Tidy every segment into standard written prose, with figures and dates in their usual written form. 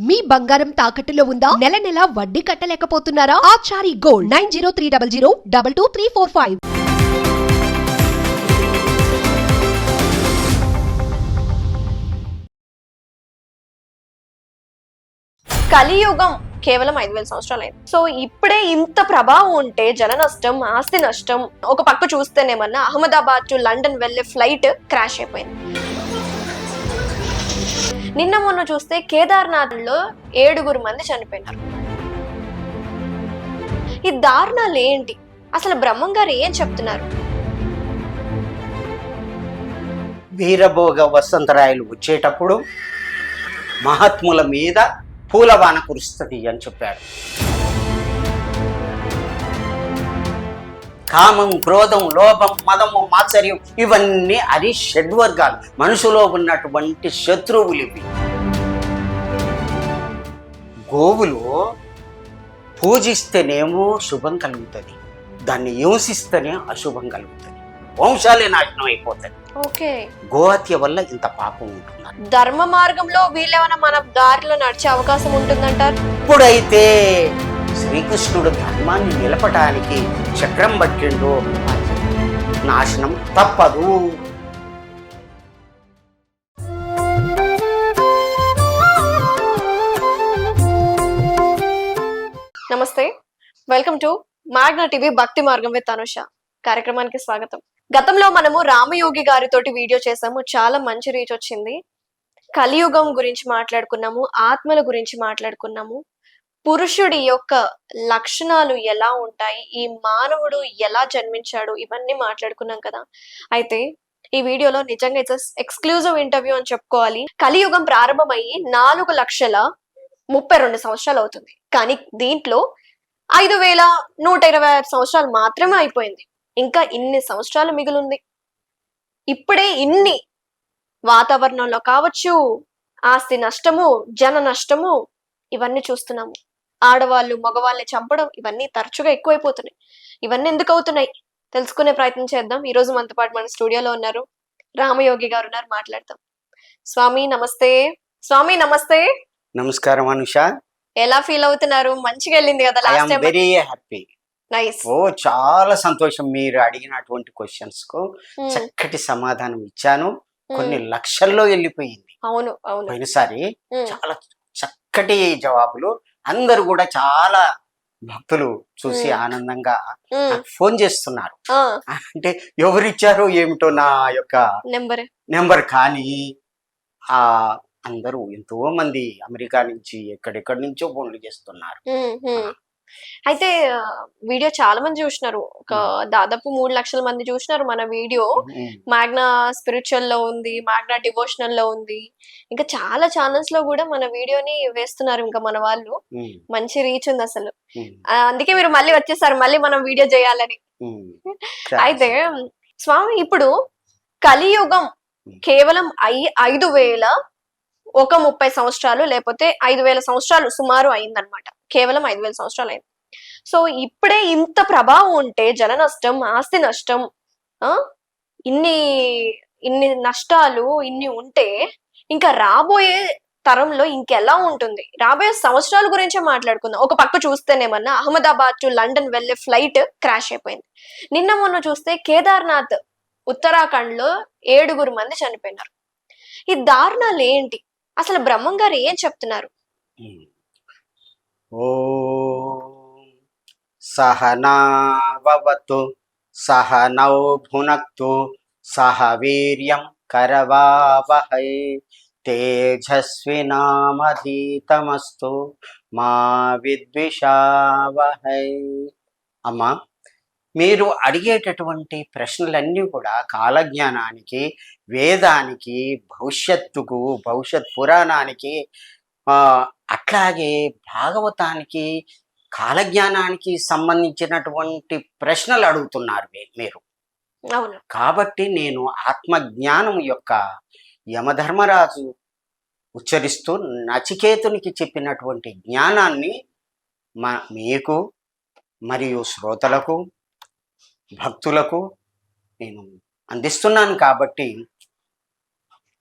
మీ బంగారం తాకట్టులో ఉందా? నెల నెల వడ్డీ కట్టలేకపోతున్నారా? ఆచారి గోల్డ్ 9030022345. కలియుగం కేవలం 5,000 సంవత్సరాలు అయింది. సో ఇప్పుడే ఇంత ప్రభావం ఉంటే జన నష్టం, ఆస్తి నష్టం, ఒక పక్క చూస్తేనేమన్నా అహ్మదాబాద్ టు లండన్ వెళ్లే ఫ్లైట్ క్రాష్ అయిపోయింది. నిన్న మొన్న చూస్తే కేదార్నాథ్ లో 7 మంది చనిపోయినారు. ఈ దారుణాలు ఏంటి? అసలు బ్రహ్మం గారు ఏం చెప్తున్నారు? వీరభోగ వసంతరాయలు వచ్చేటప్పుడు మహాత్ముల మీద పూలవాన కురుస్తుంది అని చెప్పాడు. కామం, క్రోధం, లోభం, మదము, మాత్సర్యం ఇవన్నీ అది షడ్వర్గాలు, మనుషులో ఉన్నటువంటి శత్రువులు ఇవి. గోవులు పూజిస్తేనేమో శుభం కలుగుతుంది, దాన్ని హింసిస్తేనే అశుభం కలుగుతుంది, వంశాలే నాశనం అయిపోతుంది. ఓకే, గోహత్య వల్ల ఇంత పాపం ఉంటున్నారు. ధర్మ మార్గంలో వీళ్ళేమైనా మన దారిలో నడిచే అవకాశం ఉంటుందంటారు? ఇప్పుడైతే శ్రీకృష్ణుడు ధర్మాన్ని నిలపటానికి చక్రం పట్టిండు, నాశనం తప్పదు. నమస్తే, వెల్కమ్ టు మ్యాగ్నా టీవీ భక్తి మార్గం విత్ అనుష కార్యక్రమానికి స్వాగతం. గతంలో మనము రామయోగి గారితోటి వీడియో చేసాము, చాలా మంచి రీచ్ వచ్చింది. కలియుగం గురించి మాట్లాడుకున్నాము, ఆత్మల గురించి మాట్లాడుకున్నాము, పురుషుడి యొక్క లక్షణాలు ఎలా ఉంటాయి, ఈ మానవుడు ఎలా జన్మించాడు, ఇవన్నీ మాట్లాడుకున్నాం కదా. అయితే ఈ వీడియోలో నిజంగా ఇట్స్ ఎక్స్క్లూజివ్ ఇంటర్వ్యూ అని చెప్పుకోవాలి. కలియుగం ప్రారంభమయ్యి 4,32,000 సంవత్సరాలు అవుతుంది, కానీ దీంట్లో 5,125 సంవత్సరాలు మాత్రమే అయిపోయింది. ఇంకా ఇన్ని సంవత్సరాలు మిగిలింది. ఇప్పుడే ఇన్ని వాతావరణంలో కావచ్చు, ఆస్తి నష్టము, జన నష్టము, ఇవన్నీ చూస్తున్నాము. ఆడవాళ్ళు మగవాళ్ళని చంపడం, ఇవన్నీ తరచుగా ఎక్కువైపోతున్నాయి. ఇవన్నీ ఎందుకు అవుతున్నాయి తెలుసుకునే ప్రయత్నం చేద్దాం. ఈ రోజు మనతో పాటు మన స్టూడియోలో ఉన్నారు, రామయోగి గారు ఉన్నారు, మాట్లాడతాం. స్వామి నమస్తే. స్వామి నమస్తే. నమస్కారం అనుష. ఎలా ఫీల్ అవుతున్నారు? మంచిగా వెళ్ళింది కదా last time? Very happy. Nice. ఓ చాలా సంతోషం. మీరు అడిగినటువంటి క్వశ్చన్స్ కు చక్కటి సమాధానం ఇచ్చాను. కొన్ని లక్షల్లో వెళ్ళిపోయింది. అవును అవును, పోయినసారి చాలా చక్కటి జవాబులు. అందరు కూడా చాలా భక్తులు చూసి ఆనందంగా ఫోన్ చేస్తున్నారు. అంటే ఎవరిచ్చారో ఏమిటో నా యొక్క నెంబర్, కానీ ఆ అందరూ ఎంతో మంది అమెరికా నుంచి ఎక్కడెక్కడి నుంచో ఫోన్లు చేస్తున్నారు. అయితే వీడియో చాలా మంది చూసినారు, ఒక దాదాపు 3 లక్షల మంది చూసినారు మన వీడియో. మ్యాగ్నా స్పిరిచువల్ లో ఉంది, మ్యాగ్నా డివోషనల్ లో ఉంది, ఇంకా చాలా ఛానల్స్ లో కూడా మన వీడియోని వేస్తున్నారు. ఇంకా మన వాళ్ళు మంచి రీచ్ ఉంది అసలు. అందుకే మీరు మళ్ళీ వచ్చేసారు, మళ్ళీ మనం వీడియో చేయాలని. అయితే స్వామి, ఇప్పుడు కలియుగం కేవలం 5,130 సంవత్సరాలు లేకపోతే 5,000 సంవత్సరాలు సుమారు అయిందనమాట. కేవలం 5,000 సంవత్సరాలు అయింది. సో ఇప్పుడే ఇంత ప్రభావం ఉంటే జన నష్టం, ఆస్తి నష్టం, ఇన్ని నష్టాలు ఇన్ని ఉంటే ఇంకా రాబోయే తరంలో ఇంకెలా ఉంటుంది? రాబోయే సంవత్సరాల గురించే మాట్లాడుకుందాం. ఒక పక్క చూస్తేనేమన్నా అహ్మదాబాద్ టు లండన్ వెళ్లే ఫ్లైట్ క్రాష్ అయిపోయింది. నిన్న మొన్న చూస్తే కేదార్నాథ్ ఉత్తరాఖండ్ లో 7 మంది చనిపోయినారు. ఈ దారుణాలు ఏంటి? అసలు బ్రహ్మం గారు ఏం చెప్తున్నారు? ఓం సహనావతు సహనౌ భునక్తు సహ వీర్యం కరవావహై తేజస్వినామధీతమస్తు మా విద్విషావహై. అమ్మా, మీరు అడిగేటటువంటి ప్రశ్నలన్నీ కూడా కాలజ్ఞానానికి, వేదానికి, భవిష్యత్తుకు, భవిష్యత్ పురాణానికి, అట్లాగే భాగవతానికి, కాలజ్ఞానానికి సంబంధించినటువంటి ప్రశ్నలు అడుగుతున్నారు మీరు. కాబట్టి నేను ఆత్మజ్ఞానం యొక్క యమధర్మరాజు ఉచ్చరిస్తూ నచికేతునికి చెప్పినటువంటి జ్ఞానాన్ని మీకు మరియు శ్రోతలకు, భక్తులకు నేను అందిస్తున్నాను. కాబట్టి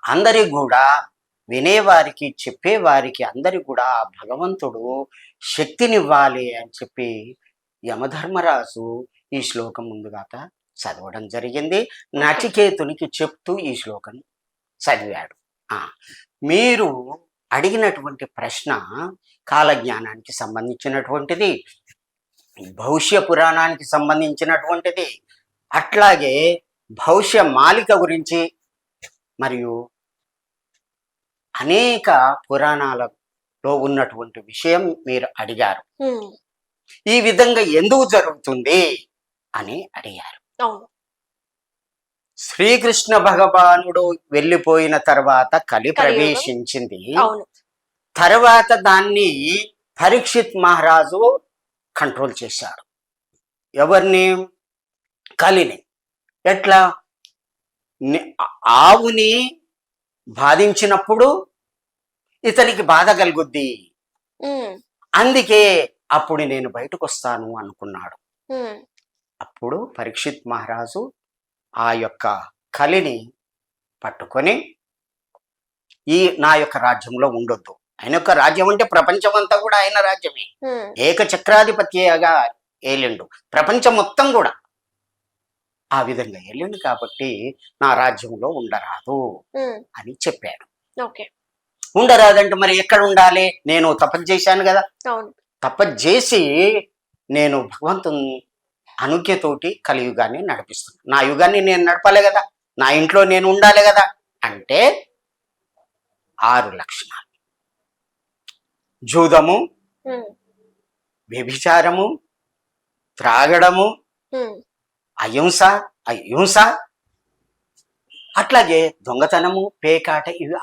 అందరి కూడా వినేవారికి చెప్పేవారికి అందరికి కూడా ఆ భగవంతుడు శక్తినివ్వాలి అని చెప్పి యమధర్మరాజు ఈ శ్లోకం ముందుగా చదవడం జరిగింది. నచికేతునికి చెప్తూ ఈ శ్లోకం చదివాడు. మీరు అడిగినటువంటి ప్రశ్న కాలజ్ఞానానికి సంబంధించినటువంటిది, భవిష్య పురాణానికి సంబంధించినటువంటిది, అట్లాగే భవిష్య మాలిక గురించి మరియు అనేక పురాణాలలో ఉన్నటువంటి విషయం మీరు అడిగారు. ఈ విధంగా ఎందుకు జరుగుతుంది అని అడిగారు. శ్రీకృష్ణ భగవానుడు వెళ్ళిపోయిన తర్వాత కలి ప్రవేశించింది. తర్వాత దాన్ని పరీక్షిత్ మహారాజు కంట్రోల్ చేశాడు. ఎవరిని? కలిని. ఎట్లా? ఆవుని బాధించినప్పుడు ఇతనికి బాధ కలుగుద్ది, అందుకే అప్పుడు నేను బయటకు వస్తాను అనుకున్నాడు. అప్పుడు పరీక్షిత్ మహారాజు ఆ యొక్క కలిని పట్టుకొని నా యొక్క రాజ్యంలో ఉండొద్దు. ఆయన యొక్క రాజ్యం అంటే ప్రపంచం అంతా కూడా ఆయన రాజ్యమే. ఏక చక్రాధిపత్యగా ఏలిండు ప్రపంచం మొత్తం కూడా. ఆ విధంగా ఏలిండు కాబట్టి నా రాజ్యంలో ఉండరాదు అని చెప్పాడు. ఉండరాదంటే మరి ఎక్కడ ఉండాలి? నేను తపస్సు చేశాను కదా, తపస్సు చేసి నేను భగవంతుని అనుజ్ఞతోటి కలియుగాన్ని నడిపిస్తున్నాను. నా యుగాన్ని నేను నడపాలి కదా, నా ఇంట్లో నేను ఉండాలి కదా. అంటే 6 లక్షణాలు: జూదము, వ్యభిచారము, త్రాగడము, అహింస, అట్లాగే దొంగతనము, పేకాట, ఇవి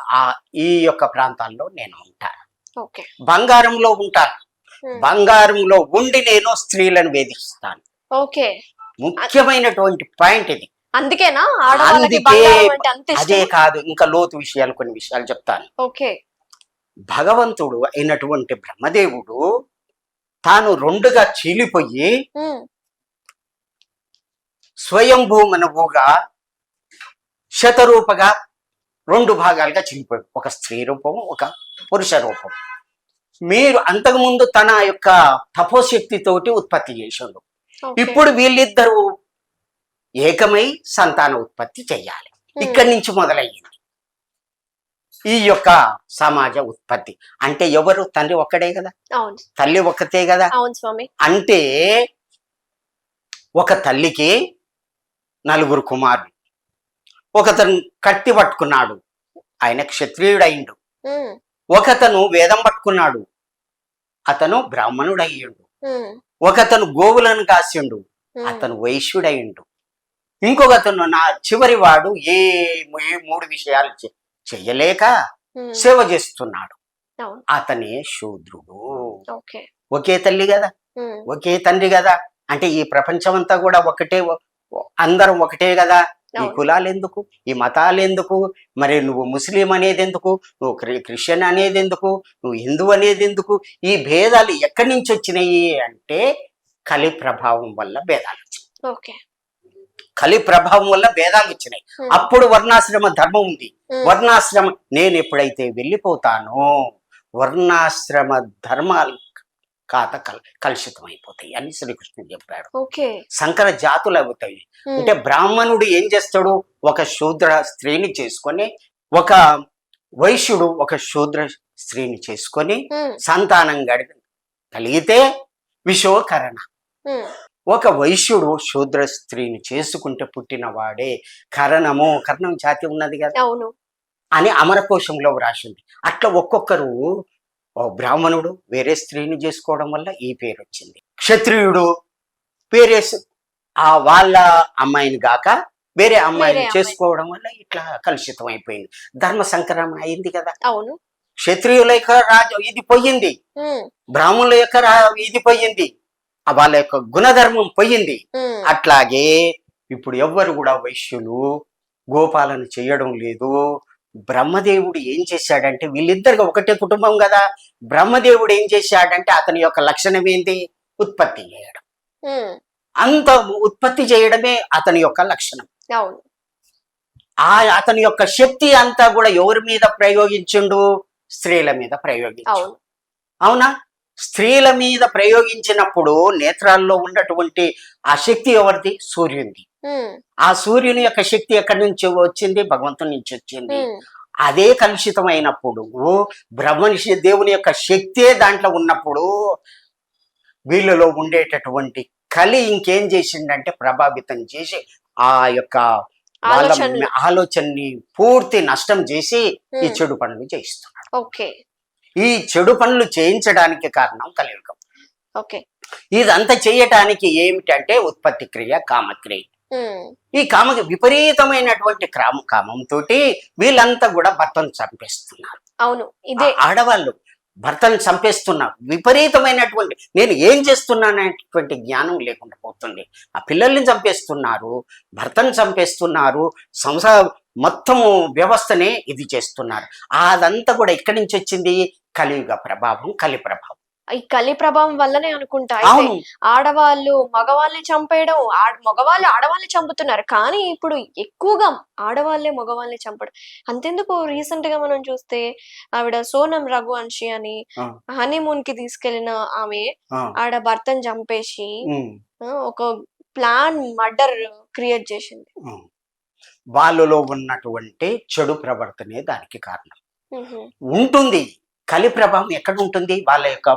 ఈ యొక్క ప్రాంతాల్లో నేను ఉంటాను. బంగారంలో ఉంటాను. బంగారంలో ఉండి నేను స్త్రీలను వేధిస్తాను. ముఖ్యమైనటువంటి పాయింట్ ఇది. అందుకేనా? అదే కాదు, ఇంకా లోతు విషయాలు, కొన్ని విషయాలు చెప్తాను. భగవంతుడు అయినటువంటి బ్రహ్మదేవుడు తాను 2గా చీలిపోయి స్వయంభూమనువుగా శతరూపగా 2 భాగాలుగా చీలిపోయాడు. ఒక స్త్రీ రూపం, ఒక పురుష రూపం. మీరు అంతకుముందు తన యొక్క తపోశక్తితోటి ఉత్పత్తి చేశాడు. ఇప్పుడు వీళ్ళిద్దరూ ఏకమై సంతాన ఉత్పత్తి చెయ్యాలి. ఇక్కడి నుంచి మొదలయ్యింది ఈ యొక్క సమాజ ఉత్పత్తి. అంటే ఎవరు? తండ్రి ఒక్కడే కదా, తల్లి ఒక్కతే కదా. అంటే ఒక తల్లికి 4 కుమారులు. ఒకతను కత్తి పట్టుకున్నాడు, ఆయన క్షత్రియుడయిండు. ఒకతను వేదం పట్టుకున్నాడు, అతను బ్రాహ్మణుడయ్యిండు. ఒకతను గోవులను కాసిండు, అతను వైశ్యుడయిండు. ఇంకొకతను నా చివరి వాడు ఏ 3 విషయాలు చెయ్యలేక సేవ చేస్తున్నాడు, అతనే శూద్రుడు. ఒకే తల్లి కదా, ఒకే తండ్రి కదా. అంటే ఈ ప్రపంచం అంతా కూడా ఒకటే, అందరం ఒకటే కదా. ఈ కులాలు ఎందుకు, ఈ మతాలు ఎందుకు? మరి నువ్వు ముస్లిం అనేది ఎందుకు, నువ్వు క్రిస్టియన్ అనేది ఎందుకు, నువ్వు హిందూ అనేది ఎందుకు? ఈ భేదాలు ఎక్కడి నుంచి వచ్చినాయి అంటే కలి ప్రభావం వల్ల భేదాలు వచ్చినాయి. కలి ప్రభావం వల్ల భేదాలు వచ్చినాయి. అప్పుడు వర్ణాశ్రమ ధర్మం ఉంది. వర్ణాశ్రమం నేను ఎప్పుడైతే వెళ్ళిపోతానో వర్ణాశ్రమ ధర్మాలు కలుషితం అయిపోతాయి అని శ్రీకృష్ణుడు చెప్పాడు. సంకర జాతులు అవుతాయి. అంటే బ్రాహ్మణుడు ఏం చేస్తాడు? ఒక శూద్ర స్త్రీని చేసుకొని, ఒక వైశ్యుడు ఒక శూద్ర స్త్రీని చేసుకొని సంతానం కలిగితే విశ్వకరణ. ఒక వైశ్యుడు శూద్ర స్త్రీని చేసుకుంటే పుట్టిన వాడే కరణము. కరణం జాతి ఉన్నది కదా అని అమరకోశంలో రాసింది. అట్లా ఒక్కొక్కరు, బ్రాహ్మణుడు వేరే స్త్రీని చేసుకోవడం వల్ల ఈ పేరు వచ్చింది. క్షత్రియుడు వేరే వాళ్ళ అమ్మాయిని గాక వేరే అమ్మాయిని చేసుకోవడం వల్ల ఇట్లా కలుషితం అయిపోయింది. ధర్మ సంక్రమణ అయింది కదా. క్షత్రియుల యొక్క రాజు ఇది పోయింది, బ్రాహ్మణుల యొక్క ఇది పోయింది, వాళ్ళ యొక్క గుణధర్మం పోయింది. అట్లాగే ఇప్పుడు ఎవ్వరు కూడా వైశ్యులు గోపాలన చేయడం లేదు. బ్రహ్మదేవుడు ఏం చేశాడంటే, వీళ్ళిద్దరికి ఒకటే కుటుంబం కదా. బ్రహ్మదేవుడు ఏం చేశాడంటే అతని యొక్క లక్షణం ఏంటి? ఉత్పత్తి చేయడం. అంత ఉత్పత్తి చేయడమే అతని యొక్క లక్షణం. అతని యొక్క శక్తి అంతా కూడా ఎవరి మీద ప్రయోగించిండు? స్త్రీల మీద ప్రయోగించు. అవునా? స్త్రీల మీద ప్రయోగించినప్పుడు నేత్రాల్లో ఉన్నటువంటి ఆ శక్తి ఎవరిది? సూర్యునిది. ఆ సూర్యుని యొక్క శక్తి ఎక్కడి నుంచి వచ్చింది? భగవంతుని నుంచి వచ్చింది. అదే కలుషితమైనప్పుడు దేవుని యొక్క శక్తే దాంట్లో ఉన్నప్పుడు వీళ్ళలో ఉండేటటువంటి కలి ఇంకేం చేసిండంటే ప్రభావితం చేసి ఆ యొక్క వాళ్ళ ఆలోచనని పూర్తి నష్టం చేసి ఈ చెడు పనులు చేయిస్తున్నాడు. ఈ చెడు పనులు చేయించడానికి కారణం కలియుగం. ఇదంతా చేయటానికి ఏమిటంటే ఉత్పత్తి క్రియ, కామక్రియ. ఈ విపరీతమైనటువంటి కామంతో వీళ్ళంతా కూడా భర్తను చంపేస్తున్నారు. అవును, ఇదే ఆడవాళ్ళు భర్తను చంపేస్తున్నారు. విపరీతమైనటువంటి నేను ఏం చేస్తున్నాననేటువంటి జ్ఞానం లేకుండా పోతుంది. ఆ పిల్లల్ని చంపేస్తున్నారు, భర్తను చంపేస్తున్నారు, సంసార మొత్తము వ్యవస్థనే ఇది చేస్తున్నారు. అదంతా కూడా ఎక్కడి నుంచి వచ్చింది? కలియుగ ప్రభావం, కలి ప్రభావం. ఈ కలి ప్రభావం వల్లనే అనుకుంటా ఆడవాళ్ళు మగవాళ్ళని చంపేయడం, మగవాళ్ళు ఆడవాళ్ళని చంపుతున్నారు. కానీ ఇప్పుడు ఎక్కువగా ఆడవాళ్ళే మగవాళ్ళని చంపడం. అంతెందుకు రీసెంట్ గా మనం చూస్తే ఆవిడ సోనం రఘువంశీ అని హనీమూన్ కి తీసుకెళ్లిన ఆమె ఆడ భర్తను చంపేసి ఒక ప్లాన్ మర్డర్ క్రియేట్ చేసింది. వాళ్ళలో ఉన్నటువంటి చెడు ప్రవర్తనే దానికి కారణం ఉంటుంది. కలి ప్రభావం ఎక్కడ ఉంటుంది? వాళ్ళ యొక్క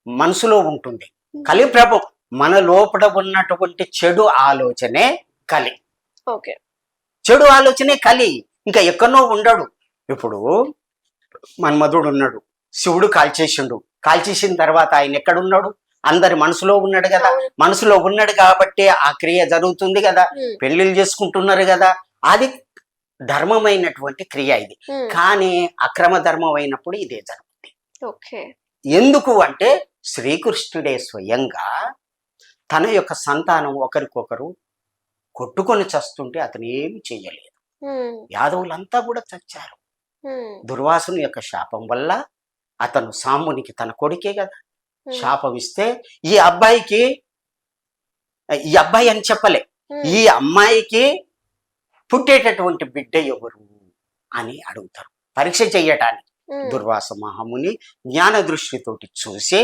మనసులో ఉంటుంది. కలి ప్రభావం మన లోపల ఉన్నటువంటి చెడు ఆలోచనే కలి. చెడు ఆలోచనే కలి, ఇంకా ఎక్కడో ఉండడు. ఇప్పుడు మన్మధుడు ఉన్నాడు, శివుడు కాల్చేసిండు. కాల్చేసిన తర్వాత ఆయన ఎక్కడున్నాడు? అందరి మనసులో ఉన్నాడు కదా. మనసులో ఉన్నాడు కాబట్టి ఆ క్రియ జరుగుతుంది కదా, పెళ్లిళ్ళు చేసుకుంటున్నారు కదా. అది ధర్మమైనటువంటి క్రియ ఇది. కానీ అక్రమ ధర్మం అయినప్పుడు ఇదే జరుగుతుంది. ఎందుకు అంటే శ్రీకృష్ణుడే స్వయంగా తన యొక్క సంతానం ఒకరికొకరు కొట్టుకొని చస్తుంటే అతను ఏమి చెయ్యలేదు. యాదవులంతా కూడా చచ్చారు. దుర్వాసుని యొక్క శాపం వల్ల అతను సాంబునికి తన కొడుకే కదా శాపం ఇస్తే ఈ అబ్బాయి అని చెప్పలే, ఈ అమ్మాయికి పుట్టేటటువంటి బిడ్డ ఎవరు అని అడుగుతారు పరీక్ష చెయ్యటానికి. దుర్వాస మహాముని జ్ఞాన దృష్టితోటి చూసి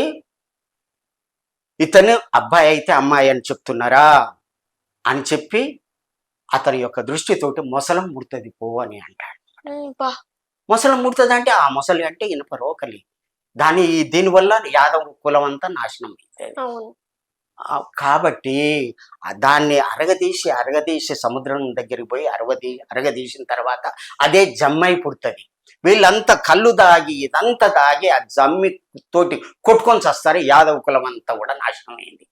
ఇతను అబ్బాయి అయితే అమ్మాయి అని చెప్తున్నారా అని చెప్పి అతని యొక్క దృష్టితోటి మొసలం ముడుతుంది పో అని అంటాడు. మొసలం ముడుతుంది అంటే ఆ మొసలి అంటే ఇనుప రోకలి. దీనివల్ల యాదవ కులం అంతా నాశనం అవుతుంది. కాబట్టి దాన్ని అరగదీసి సముద్రం దగ్గరికి పోయి అరగదీసిన తర్వాత అదే జమ్మై పుడుతుంది. వీళ్ళంతా కళ్ళు దాగి ఇదంతా దాగి ఆ జమ్మి తోటి కొట్టుకొని చేస్తారు. యాదవ కులం అంతా కూడా నాశనం అయింది.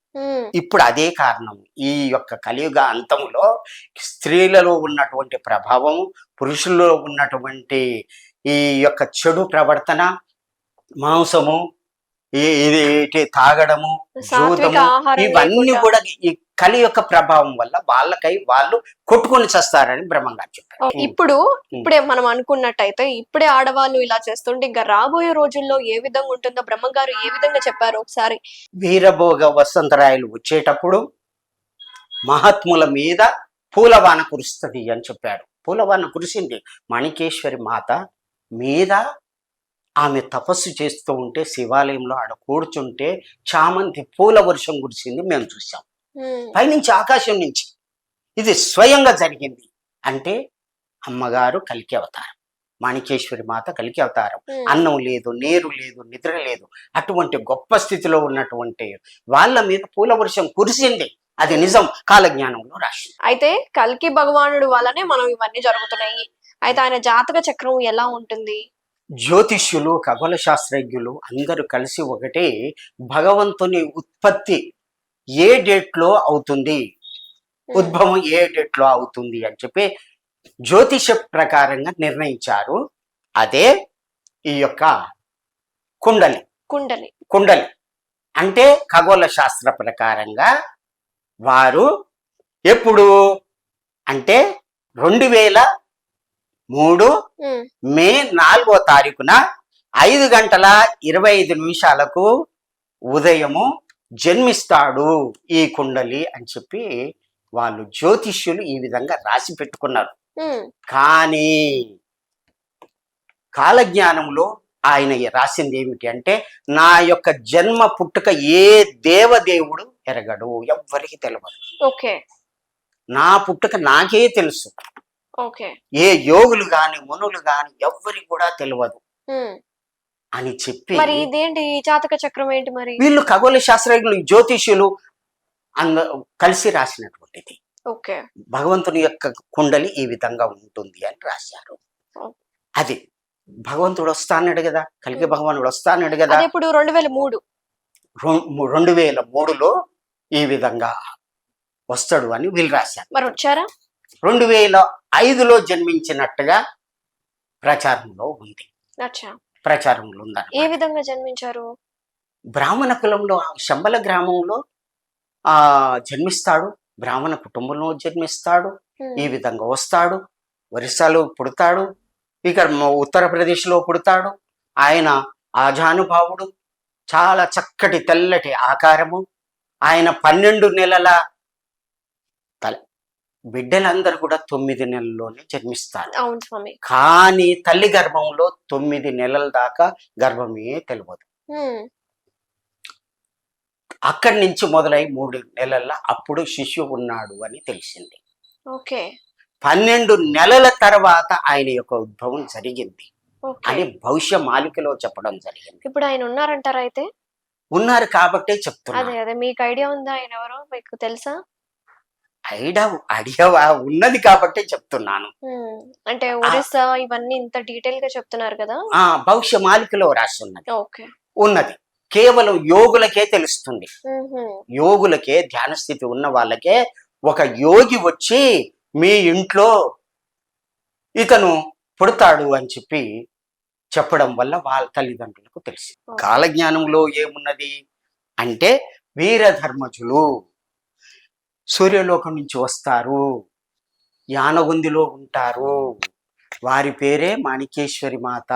ఇప్పుడు అదే కారణం. ఈ యొక్క కలియుగ అంతములో స్త్రీలలో ఉన్నటువంటి ప్రభావం, పురుషుల్లో ఉన్నటువంటి ఈ యొక్క చెడు ప్రవర్తన, మాంసము, ఇది తాగడము, జూతము, ఇవన్నీ కూడా ఈ కలి యొక్క ప్రభావం వల్ల వాళ్ళు కొట్టుకొని చేస్తారని బ్రహ్మంగారు చెప్పారు. ఇప్పుడే మనం అనుకున్నట్టయితే ఇప్పుడే ఆడవాళ్ళు ఇలా చేస్తుంటే ఇంకా రాబోయే రోజుల్లో ఏ విధంగా ఉంటుందో బ్రహ్మంగారు ఏ విధంగా చెప్పారు ఒకసారి. వీరభోగ వసంతరాయలు వచ్చేటప్పుడు మహాత్ముల మీద పూలవాన కురుస్తుంది అని చెప్పాడు. పూలవాన కురిసింది. మణికేశ్వరి మాత మీద ఆమె తపస్సు చేస్తూ ఉంటే శివాలయంలో ఆడ కూర్చుంటే చామంతి పూల వర్షం కురిసింది, మేము చూసాం పైనుంచి, ఆకాశం నుంచి. ఇది స్వయంగా జరిగింది. అంటే అమ్మగారు కల్కి అవతారం, మాణికేశ్వరి మాత కల్కి అవతారం. అన్నం లేదు, నీరు లేదు, నిద్ర లేదు, అటువంటి గొప్ప స్థితిలో ఉన్నటువంటి వాళ్ళ మీద పూల వర్షం కురిసింది. అది నిజం, కాలజ్ఞానంలో రాసి. అయితే కల్కి భగవానుడు వల్లనే మనం ఇవన్నీ జరుగుతున్నాయి. అయితే ఆయన జాతక చక్రం ఎలా ఉంటుంది? జ్యోతిష్యులు, ఖగోళ శాస్త్రజ్ఞులు అందరూ కలిసి ఒకటే భగవంతుని ఉత్పత్తి ఏ డేట్లో అవుతుంది, ఉద్భవం ఏ డేట్లో అవుతుంది అని చెప్పి జ్యోతిష ప్రకారంగా నిర్ణయించారు. అదే ఈ యొక్క కుండలి అంటే ఖగోళ శాస్త్ర ప్రకారంగా వారు ఎప్పుడు అంటే 2003 మే 4వ తారీఖున 5:25 ఉదయము జన్మిస్తాడు ఈ కుండలి అని చెప్పి వాళ్ళు జ్యోతిష్యులు ఈ విధంగా రాసి పెట్టుకున్నారు. కానీ కాలజ్ఞానంలో ఆయన రాసింది ఏమిటి అంటే, నా యొక్క జన్మ పుట్టుక ఏ దేవదేవుడు ఎరగడు, ఎవ్వరికి తెలియదు. ఓకే. నా పుట్టుక నాకే తెలుసు. ఓకే. ఏ యోగులు గాని మునులు గాని ఎవ్వరికి కూడా తెలియదు అని చెప్పి, మరి ఇదేంటి ఈ జాతక చక్రం ఏంటి మరి? వీళ్ళు ఖగోళ శాస్త్రజ్ఞులు, జ్యోతిష్యులు కలిసి రాసినటువంటిది. ఓకే. భగవంతుని యొక్క కుండలి ఈ విధంగా ఉంటుంది అని రాశారు. అది భగవంతుడు వస్తాన్నాడు కదా, కలికి భగవానుడు వస్తాన్నాడు కదా. ఇప్పుడు 2003 2003లో ఈ విధంగా వస్తాడు అని వీళ్ళు రాశారు. మరి వచ్చారా? 2005లో జన్మించినట్టుగా ప్రచారంలో ఉంది. ప్రచారంలో ఉందని. ఏ విధంగా జన్మించారు? బ్రాహ్మణ కులంలో శంబల గ్రామంలో జన్మిస్తాడు, బ్రాహ్మణ కుటుంబంలో జన్మిస్తాడు, ఈ విధంగా వస్తాడు, ఒరిస్సాలో పుడతాడు, ఇక్కడ ఉత్తరప్రదేశ్లో పుడతాడు. ఆయన ఆజానుభావుడు, చాలా చక్కటి తెల్లటి ఆకారము. ఆయన 12 నెలల బిడ్డలందరూ కూడా 9 నెలల్లోనే జన్మిస్తారు. అవును స్వామి. కానీ తల్లి గర్భంలో 9 నెలల దాకా గర్భమే తెలియదు. అక్కడి నుంచి మొదలై 3 నెలల్లో అప్పుడు శిశువు ఉన్నాడు అని తెలిసింది. ఓకే. 12 నెలల తర్వాత ఆయన యొక్క ఉద్భవం జరిగింది అని భవిష్య మాలికలో చెప్పడం జరిగింది. ఇప్పుడు ఆయన ఉన్నారంటారా? అయితే ఉన్నారు కాబట్టే చెప్తున్నా. అదే మీకు ఐడియా ఉందా ఆయన ఎవరో, మీకు తెలుసా? ఐడియా ఉన్నది కాబట్టే చెప్తున్నాను. అంటే ఒరిస్సా ఇవన్నీ ఇంత డీటెయిల్ గా చెప్తున్నారు కదా. భవిష్య మాలికలో రాసి ఉన్నది. ఓకే. ఉన్నది కేవలం యోగులకే తెలుస్తుంది. యోగులకే, ధ్యాన స్థితి ఉన్న వాళ్ళకే ఒక యోగి వచ్చి మీ ఇంట్లో ఇతను పుడతాడు అని చెప్పి చెప్పడం వల్ల వాళ్ళ తల్లిదండ్రులకు తెలిసి. కాలజ్ఞానంలో ఏమున్నది అంటే, వీరధర్మజులు సూర్యలోకం నుంచి వస్తారు, యానగుందిలో ఉంటారు, వారి పేరే మాణికేశ్వరి మాత.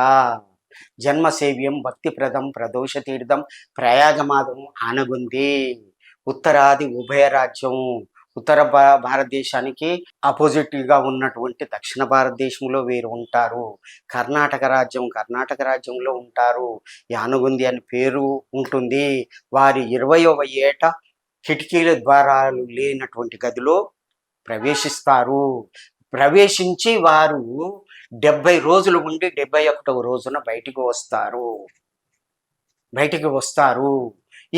జన్మసేవ్యం భక్తిప్రదం ప్రదోష తీర్థం ప్రయాగమాదం ఆనగుంది. ఉత్తరాది ఉభయ రాజ్యం, ఉత్తర భారతదేశానికి ఆపోజిట్ గా ఉన్నటువంటి దక్షిణ భారతదేశంలో వీరు ఉంటారు. కర్ణాటక రాజ్యంలో ఉంటారు. యానగుంది అని పేరు ఉంటుంది. వారి 20వ ఏట కిటికీల ద్వారాలు లేనటువంటి గదిలో ప్రవేశిస్తారు. ప్రవేశించి వారు 70 రోజులు ఉండి 71వ రోజున బయటికి వస్తారు.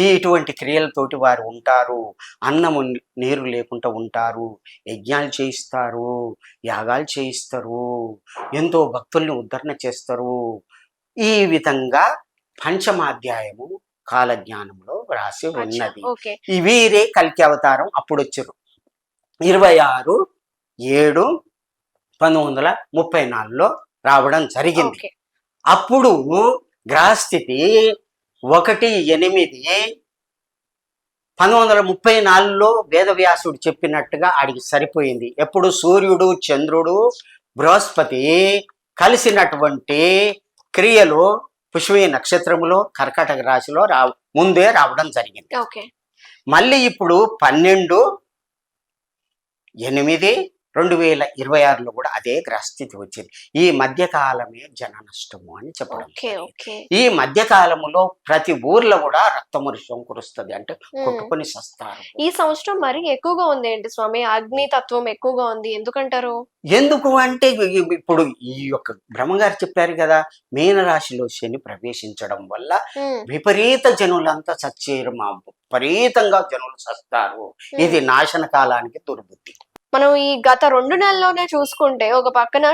ఇటువంటి క్రియలతోటి వారు ఉంటారు. అన్నము నీరు లేకుండా ఉంటారు. యజ్ఞాలు చేయిస్తారు, యాగాలు చేయిస్తారు, ఎంతో భక్తుల్ని ఉద్ధరణ చేస్తారు. ఈ విధంగా పంచమాధ్యాయము కాలజ్ఞానంలో రాసి ఉన్నది. వీరే కల్కి అవతారం అప్పుడు వచ్చారు. 26/7/1934లో రావడం జరిగింది. అప్పుడు గ్రహస్థితి 1/8/1934లో వేదవ్యాసుడు చెప్పినట్టుగా ఆడికి సరిపోయింది. ఎప్పుడు సూర్యుడు, చంద్రుడు, బృహస్పతి కలిసినటువంటి క్రియలో పుష్యమి నక్షత్రములో కర్కాటక రాశిలో ముందే రావడం జరిగింది. మళ్ళీ ఇప్పుడు 12/8/2026లో కూడా అదే గ్రహస్థితి వచ్చింది. ఈ మధ్యకాలమే జన నష్టము అని చెప్పడం. ఈ మధ్యకాలములో ప్రతి ఊర్లో కూడా రక్తవర్షం కురుస్తుంది, అంటే కొట్టుకొని సస్తారు. ఈ సంవత్సరం మరి ఎక్కువగా ఉంది ఏంటి స్వామి? అగ్ని తత్వం ఎక్కువగా ఉంది ఎందుకంటారు? ఎందుకు అంటే ఇప్పుడు ఈ యొక్క బ్రహ్మగారు చెప్పారు కదా, మీనరాశిలో శని ప్రవేశించడం వల్ల విపరీత జనులంతా చచ్చేరు, విపరీతంగా జనులు చస్తారు. ఇది నాశన కాలానికి దుర్బుద్ధి. మనం ఈ గత 2 నెలల్లోనే చూసుకుంటే ఒక పక్కన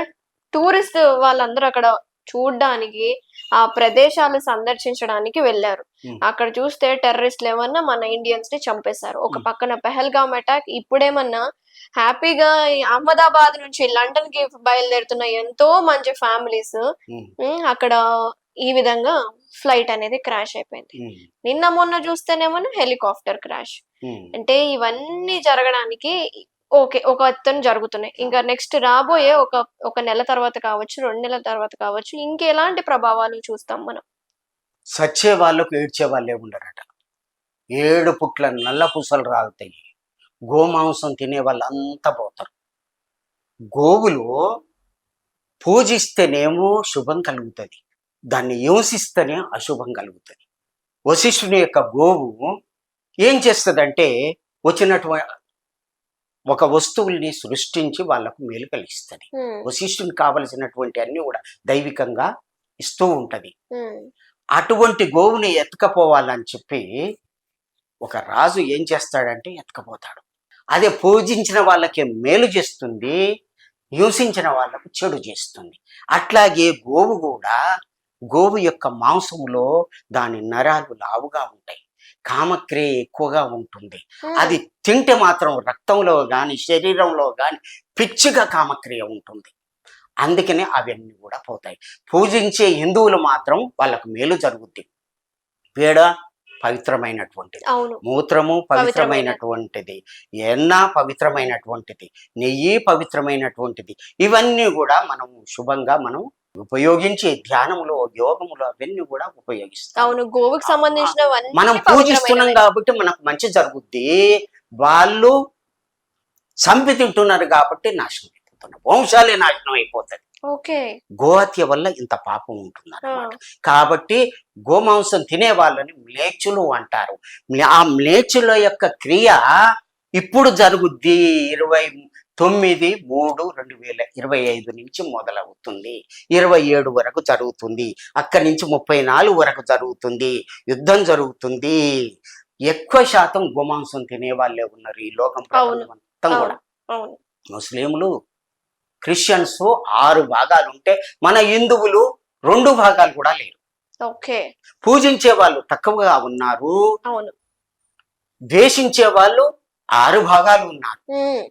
టూరిస్ట్ వాళ్ళందరూ అక్కడ చూడ్డానికి, ఆ ప్రదేశాలు సందర్శించడానికి వెళ్ళారు. అక్కడ చూస్తే టెర్రరిస్టులు ఏమన్నా మన ఇండియన్స్ ని చంపేశారు. ఒక పక్కన పెహల్గామ్ అటాక్. ఇప్పుడేమన్నా హ్యాపీగా అహ్మదాబాద్ నుంచి లండన్ కి బయలుదేరుతున్న ఎంతో మంచి ఫ్యామిలీస్ అక్కడ ఈ విధంగా ఫ్లైట్ అనేది క్రాష్ అయిపోయింది. నిన్న మొన్న చూస్తేనేమన్నా హెలికాప్టర్ క్రాష్. అంటే ఇవన్నీ జరగడానికి ఒక ఎత్తున జరుగుతున్నాయి. ఇంకా నెక్స్ట్ రాబోయే ఒక నెల తర్వాత కావచ్చు, 2 నెలల తర్వాత కావచ్చు, ఇంకెలాంటి ప్రభావాలు చూస్తాం మనం? సచ్చే వాళ్ళకు ఏడ్చే వాళ్ళే ఉండరట. 7 పుట్ల నల్ల పూసలు రాలుతాయి. గోమాంసం తినే వాళ్ళంతా పోతారు. గోవులు పూజిస్తేనేమో శుభం కలుగుతుంది, దాన్ని హింసిస్తేనే అశుభం కలుగుతుంది. వశిష్ఠుని యొక్క గోవు ఏం చేస్తుందంటే వచ్చినటువంటి ఒక వస్తువుల్ని సృష్టించి వాళ్ళకు మేలు కలిగిస్తుంది. వశిష్ఠునికి కావలసినటువంటి అన్ని కూడా దైవికంగా ఇస్తూ ఉంటది. అటువంటి గోవుని ఎత్తుకపోవాలని చెప్పి ఒక రాజు ఏం చేస్తాడంటే ఎత్తుకపోతాడు. అదే పూజించిన వాళ్ళకి మేలు చేస్తుంది, హింసించిన వాళ్ళకు చెడు చేస్తుంది. అట్లాగే గోవు కూడా, గోవు యొక్క మాంసములో దాని నరాలు లావుగా ఉంటాయి, కామక్రియ ఎక్కువగా ఉంటుంది. అది తింటే మాత్రం రక్తంలో గాని శరీరంలో గాని పిచ్చిగా కామక్రియ ఉంటుంది. అందుకనే అవన్నీ కూడా పోతాయి. పూజించే హిందువులు మాత్రం వాళ్ళకు మేలు జరుగుద్ది. పేడ పవిత్రమైనటువంటిది, మూత్రము పవిత్రమైనటువంటిది, ఎన్న పవిత్రమైనటువంటిది, నెయ్యి పవిత్రమైనటువంటిది. ఇవన్నీ కూడా మనం శుభంగా మనం ఉపయోగించి ధ్యానములో యోగములో అవన్నీ కూడా ఉపయోగిస్తాం. అవును, గోవుకి సంబంధించిన మనం పూజిస్తున్నాం కాబట్టి మనకు మంచి జరుగుద్ది. వాళ్ళు చంపి తింటున్నారు కాబట్టి నాశనం అయిపోతున్నారు, వంశాలే నాశనం అయిపోతుంది. గోహత్య వల్ల ఇంత పాపం ఉంటుంది అన్నమాట. కాబట్టి గోమాంసం తినే వాళ్ళని మ్లేచ్చులు అంటారు. ఆ మ్లేచ్చుల యొక్క క్రియ ఇప్పుడు జరుగుద్ది 29/3/2025 నుంచి మొదలవుతుంది, 27 వరకు జరుగుతుంది. అక్కడి నుంచి 34 వరకు జరుగుతుంది, యుద్ధం జరుగుతుంది. ఎక్కువ శాతం గోమాంసం తినే వాళ్ళే ఉన్నారు ఈ లోకం మొత్తం కూడా. ముస్లింలు, క్రిస్టియన్స్ 6 భాగాలు ఉంటే మన హిందువులు 2 భాగాలు కూడా లేరు. పూజించే వాళ్ళు తక్కువగా ఉన్నారు, ద్వేషించే వాళ్ళు 6 భాగాలు ఉన్నారు.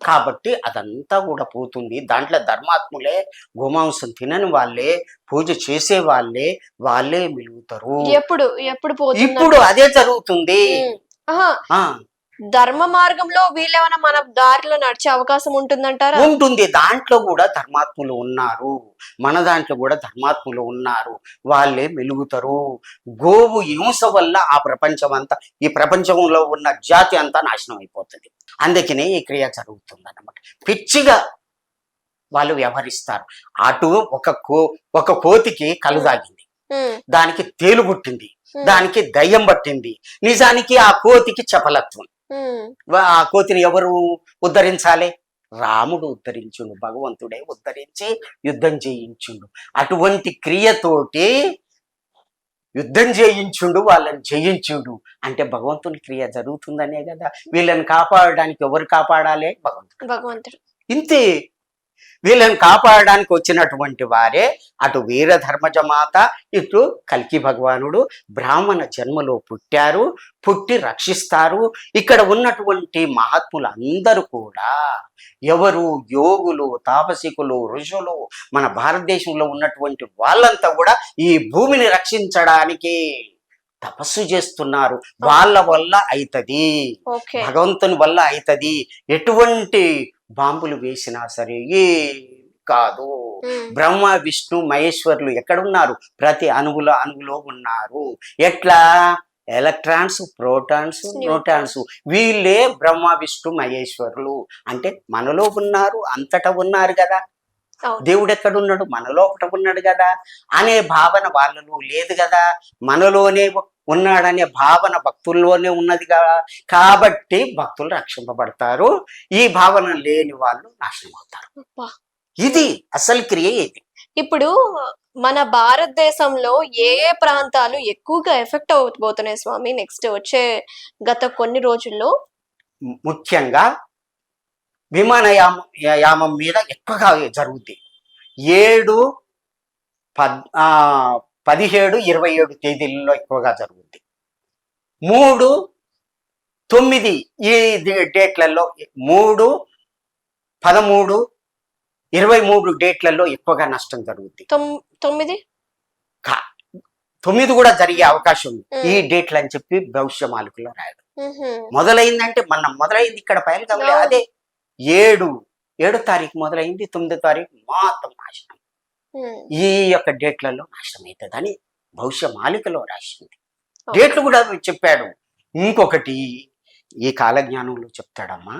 కాబట్టి అదంతా కూడా పోతుంది. దాంట్లో ధర్మాత్ములే, గోమాంసం తినని వాళ్ళే, పూజ చేసే వాళ్ళే మిలుగుతారు. ఇప్పుడు అదే జరుగుతుంది. ధర్మ మార్గంలో వీళ్ళేమైనా మన దారిలో నడిచే అవకాశం ఉంటుందంటారా? ఉంటుంది. దాంట్లో కూడా ధర్మాత్ములు ఉన్నారు, మన దాంట్లో కూడా ధర్మాత్ములు ఉన్నారు, వాళ్ళే మెలుగుతారు. గోవు హింస వల్ల ఆ ప్రపంచం అంతా, ఈ ప్రపంచంలో ఉన్న జాతి అంతా నాశనం అయిపోతుంది. అందుకనే ఈ క్రియ జరుగుతుంది అన్నమాట. పిచ్చిగా వాళ్ళు వ్యవహరిస్తారు. అటు ఒక కోతికి కలు తాగింది, దానికి తేలు పుట్టింది, దానికి దయ్యం పట్టింది. నిజానికి ఆ కోతికి చపలత్వం. ఆ కోతిని ఎవరు ఉద్ధరించాలి? రాముడు ఉద్ధరించుండు, భగవంతుడే ఉద్ధరించి యుద్ధం చేయించుండు. అటువంటి క్రియతోటి యుద్ధం చేయించుండు, వాళ్ళని జయించుండు. అంటే భగవంతుని క్రియ జరుగుతుందనే కదా. వీళ్ళని కాపాడడానికి ఎవరు కాపాడాలి? భగవంతుడు. ఇంతే. వీళ్ళని కాపాడడానికి వచ్చినటువంటి వారే అటు వీరధర్మజమాత, ఇటు కల్కి భగవానుడు బ్రాహ్మణ జన్మలో పుట్టారు, పుట్టి రక్షిస్తారు. ఇక్కడ ఉన్నటువంటి మహాత్ములు అందరూ కూడా ఎవరు? యోగులు, తాపసికులు, ఋషులు. మన భారతదేశంలో ఉన్నటువంటి వాళ్ళంతా కూడా ఈ భూమిని రక్షించడానికి తపస్సు చేస్తున్నారు. వాళ్ళ వల్ల అయితది, భగవంతుని వల్ల అయితది. ఎటువంటి బాంబులు వేసినా సరే ఏ కాదు. బ్రహ్మ, విష్ణు, మహేశ్వరులు ఎక్కడున్నారు? ప్రతి అణువులో ఉన్నారు. ఎట్లా? Electrons, protons, neutrons. వీళ్ళే బ్రహ్మ, విష్ణు, మహేశ్వరులు. అంటే మనలో ఉన్నారు, అంతటా ఉన్నారు కదా. దేవుడు ఎక్కడున్నాడు? మనలో ఒకటి ఉన్నాడు కదా అనే భావన వాళ్ళలో లేదు కదా. మనలోనే ఉన్నాడనే భావన భక్తుల్లోనే ఉన్నది కదా. కాబట్టి భక్తులు రక్షింపబడతారు, ఈ భావన లేని వాళ్ళు నాశనం అవుతారు. ఇది అసలు క్రియ. ఇది ఇప్పుడు మన భారతదేశంలో ఏ ఏ ప్రాంతాలు ఎక్కువగా ఎఫెక్ట్ అవబోతున్నాయి స్వామి నెక్స్ట్ వచ్చే గత కొన్ని రోజుల్లో? ముఖ్యంగా విమానయామం మీద ఎక్కువగా జరుగుద్ది. 7, 17, 27 తేదీల్లో ఎక్కువగా జరుగుద్ది. 3, 9 ఈ డేట్లలో, 3, 13, 23 డేట్లలో ఎక్కువగా నష్టం జరుగుద్ది. 9 కూడా జరిగే అవకాశం ఉంది. ఈ డేట్లు అని చెప్పి భవిష్యమాలికలో రాయడం మొదలైందంటే మొదలైంది ఇక్కడ పైన. అదే 7 తారీఖు మొదలైంది, 9 తారీఖు మాత్రం నాశనం. ఈ యొక్క డేట్లలో నాశనం అవుతుందని భవిష్యమాలికలో రాసింది. డేట్లు కూడా చెప్పాడు. ఇంకొకటి ఈ కాలజ్ఞానంలో చెప్తాడమ్మా,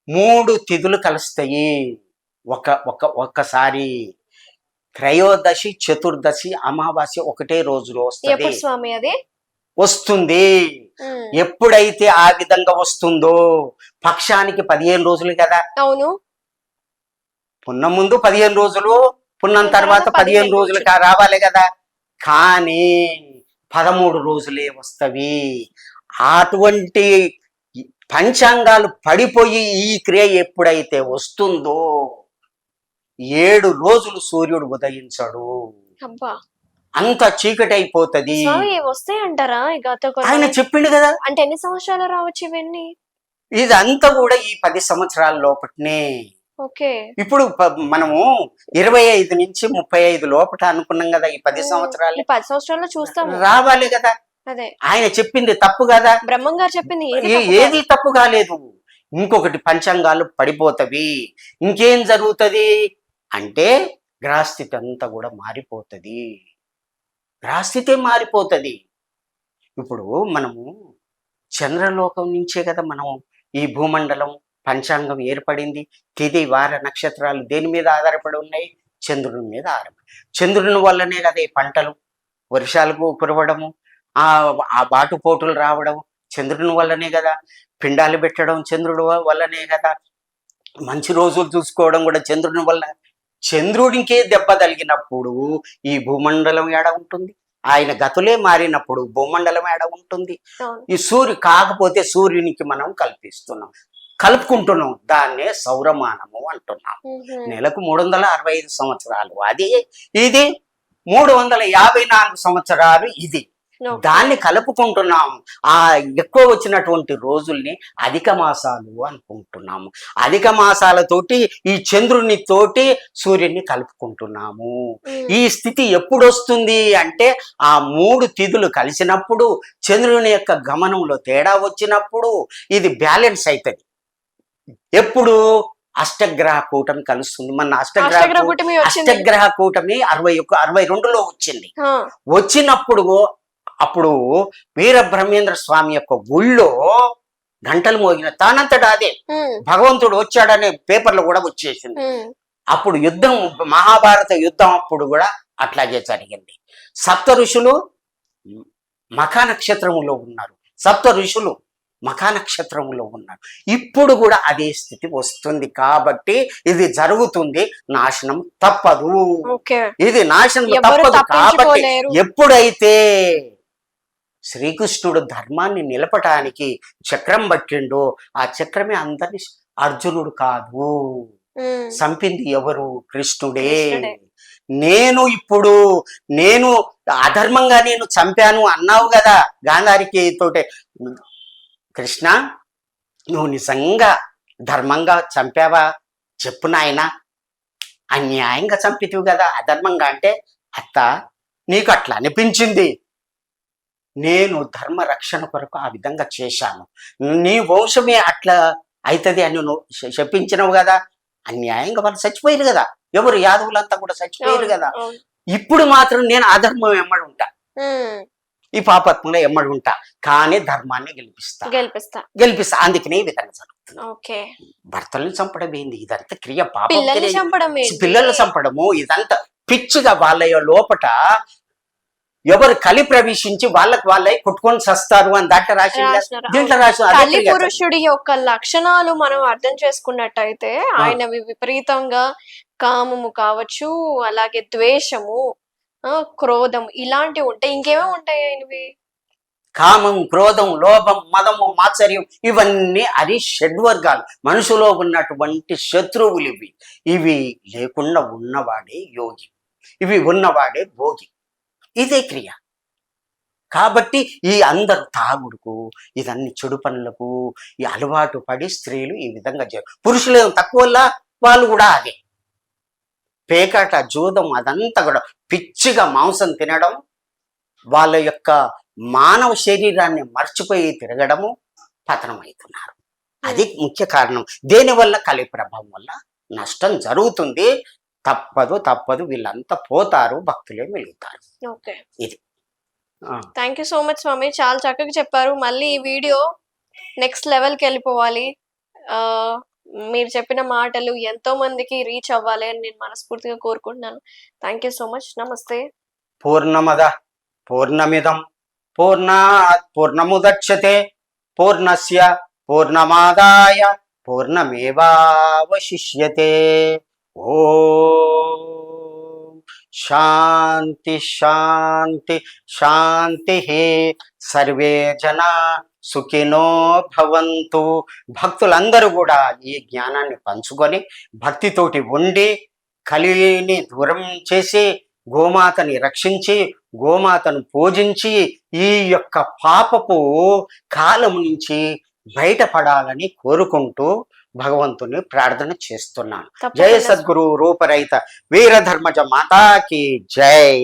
3 తిథులు కలుస్తాయి ఒక్కసారి. త్రయోదశి, చతుర్దశి, అమావాస్య ఒకటే రోజులో వస్తుంది. ఎప్పుడు స్వామి అది? వస్తుంది. ఎప్పుడైతే ఆ విధంగా వస్తుందో, పక్షానికి 15 రోజులు కదా. అవును. పున్నం ముందు 15 రోజులు, పున్నం తర్వాత 15 రోజులు రావాలి కదా. కానీ 13 రోజులే వస్తవి. అటువంటి పంచాంగాలు పడిపోయి ఈ క్రియ ఎప్పుడైతే వస్తుందో 7 రోజులు సూర్యుడు ఉదయించాడు. అబ్బా, అంత చీకటి అయిపోతుంది. వస్తాయి అంటారా? ఆయన చెప్పిండు కదా. అంటే ఎన్ని సంవత్సరాలు రావచ్చు ఇవన్నీ? ఇదంతా కూడా ఈ 10 సంవత్సరాల లోపటనే. ఓకే. ఇప్పుడు మనము 25 నుంచి 35 లోపట అనుకున్నాం కదా. ఈ 10 సంవత్సరాలు 10 సంవత్సరాల్లో చూస్తాం రావాలి కదా. అదే ఆయన చెప్పింది తప్పు కదా. బ్రహ్మం గారు చెప్పింది ఏది తప్పు కాలేదు. ఇంకొకటి పంచాంగాలు పడిపోతవి. ఇంకేం జరుగుతుంది అంటే గ్రహస్థితి అంతా కూడా మారిపోతుంది. గ్రహస్థితే మారిపోతుంది. ఇప్పుడు మనము చంద్రలోకం నుంచే కదా మనం ఈ భూమండలం పంచాంగం ఏర్పడింది. తిథి, వార, నక్షత్రాలు దేని మీద ఆధారపడి ఉన్నాయి? చంద్రుని మీద ఆధారపడి. చంద్రుని వల్లనే కదా ఈ పంటలు వర్షాలకు కురవడము, ఆ బాటుపోటులు రావడం చంద్రుని వల్లనే కదా. పిండాలు పెట్టడం చంద్రుడు వల్లనే కదా. మంచి రోజులు చూసుకోవడం కూడా చంద్రుని వల్ల. చంద్రుడికే దెబ్బ తగిలినప్పుడు ఈ భూమండలం ఏడ ఉంటుంది? ఆయన గతులే మారినప్పుడు భూమండలం ఏడ ఉంటుంది? ఈ కాకపోతే సూర్యునికి మనం కలుపుకుంటున్నాం. దాన్నే సౌరమానము అంటున్నాం. నెలకు 365 సంవత్సరాలు అది, ఇది 354 సంవత్సరాలు ఇది. దాన్ని కలుపుకుంటున్నాము. ఆ ఎక్కువ వచ్చినటువంటి రోజుల్ని అధిక మాసాలు అనుకుంటున్నాము. అధిక మాసాలతోటి ఈ చంద్రుని తోటి సూర్యుని కలుపుకుంటున్నాము. ఈ స్థితి ఎప్పుడు వస్తుంది అంటే ఆ 3 తిథులు కలిసినప్పుడు, చంద్రుని యొక్క గమనంలో తేడా వచ్చినప్పుడు ఇది బ్యాలెన్స్ అవుతుంది. ఎప్పుడు? అష్టగ్రహ కూటమి కలుస్తుంది. మన అష్టగ్రహ కూటమి 62లో వచ్చింది. వచ్చినప్పుడు అప్పుడు వీరబ్రహ్మేంద్ర స్వామి యొక్క గుళ్ళో గంటలు మోగిన తానంతటా అదే భగవంతుడు వచ్చాడనే పేపర్లో కూడా వచ్చేసింది. అప్పుడు యుద్ధం, మహాభారత యుద్ధం అప్పుడు కూడా అట్లాగే జరిగింది. సప్త ఋషులు మఖా నక్షత్రములో ఉన్నారు. మఖా నక్షత్రంలో ఉన్నారు. ఇప్పుడు కూడా అదే స్థితి వస్తుంది. కాబట్టి ఇది జరుగుతుంది. నాశనం తప్పదు. ఇది నాశనం తప్పదు. కాబట్టి ఎప్పుడైతే శ్రీకృష్ణుడు ధర్మాన్ని నిలపటానికి చక్రం పట్టిండో ఆ చక్రమే అందరినీ, అర్జునుడు కాదు. సంపింది ఎవరు? కృష్ణుడే. నేను అధర్మంగా నేను చంపాను అన్నావు కదా గాంధారికి తోటే. కృష్ణ, నువ్వు నిజంగా ధర్మంగా చంపావా చెప్పు నాయన. అన్యాయంగా చంపితివి కదా అధర్మంగా. అంటే అత్త నీకు అట్లా అనిపించింది, నేను ధర్మ రక్షణ కొరకు ఆ విధంగా చేశాను, నీ వంశమే అట్లా అవుతుంది అని నువ్వు చెప్పించినవు కదా. అన్యాయంగా వాళ్ళు చచ్చిపోయారు కదా. ఎవరు? యాదవులంతా కూడా చచ్చిపోయారు కదా. ఇప్పుడు మాత్రం నేను అధర్మం ఎమ్మడి ఉంటా, ఈ పాపత్వంలో ఎమ్మడి ఉంటా, కానీ ధర్మాన్ని గెలిపిస్తా. అందుకనే ఈ విధంగా జరుగుతుంది. భర్తల్ని చంపడం ఏంది? ఇదంతా క్రియ. పాపం. పిల్లల్ని చంపడము ఇదంతా పిచ్చిగా వాళ్ళ లోపట ఎవరు కలి ప్రవేశించి వాళ్ళై కొట్టుకొని చస్తారు అని దీంట్లో రాసి. కలి పురుషుడి యొక్క లక్షణాలు మనం అర్థం చేసుకున్నట్టయితే ఆయన విపరీతంగా కామము కావచ్చు, అలాగే ద్వేషము, క్రోధం ఇలాంటివి ఉంటాయి. ఇంకేమో ఉంటాయి ఆయనవి? కామం, క్రోధం, లోభం, మదము, మాత్సర్యం ఇవన్నీ అది షడ్వర్గాలు. మనుషులో ఉన్నటువంటి శత్రువులు ఇవి లేకుండా ఉన్నవాడే యోగి, ఇవి ఉన్నవాడే భోగి. ఇదే క్రియ. కాబట్టి ఈ అందరు తాగుడుకు, ఇదన్ని చెడు పనులకు ఈ అలవాటు పడి స్త్రీలు ఈ విధంగా పురుషులు తక్కువ వాళ్ళు కూడా అదే పేకాట, జూదం అదంతా కూడా పిచ్చిగా మాంసం తినడం, వాళ్ళ యొక్క మానవ శరీరాన్ని మర్చిపోయి తిరగడము, పతనం అవుతున్నారు. అది ముఖ్య కారణం. దేనివల్ల? కలి ప్రభావం వల్ల నష్టం జరుగుతుంది. తప్పదు వీళ్ళంతా పోతారు, భక్తులే మిగులుతారు. ఇది. థ్యాంక్ యూ సో మచ్ స్వామి, చాలా చక్కగా చెప్పారు. మళ్ళీ ఈ వీడియో నెక్స్ట్ లెవెల్కి వెళ్ళిపోవాలి. మీరు చెప్పిన మాటలు ఎంతో మందికి రీచ్ అవ్వాలి అని నేను మనస్ఫూర్తిగా కోరుకుంటున్నాను. Thank you so much. నమస్తే. పూర్ణమద పూర్ణమిదం పూర్ణాత్ పూర్ణముదచ్యతే పూర్ణస్య పూర్ణమాదాయ పూర్ణమేవావశిష్యతే. ఓం శాంతి శాంతి శాంతి. సర్వే జనా సుఖినో భవంతు. భక్తులందరూ కూడా ఈ జ్ఞానాన్ని పంచుకొని భక్తితోటి ఉండి కలిని దూరం చేసి గోమాతని రక్షించి గోమాతను పూజించి ఈ యొక్క పాపపు కాలం నుంచి బయటపడాలని కోరుకుంటూ భగవంతుని ప్రార్థన చేస్తున్నాను. జయ తప్పకుండా సద్గురు రూపరహిత వీరధర్మజ మాతాకి జై.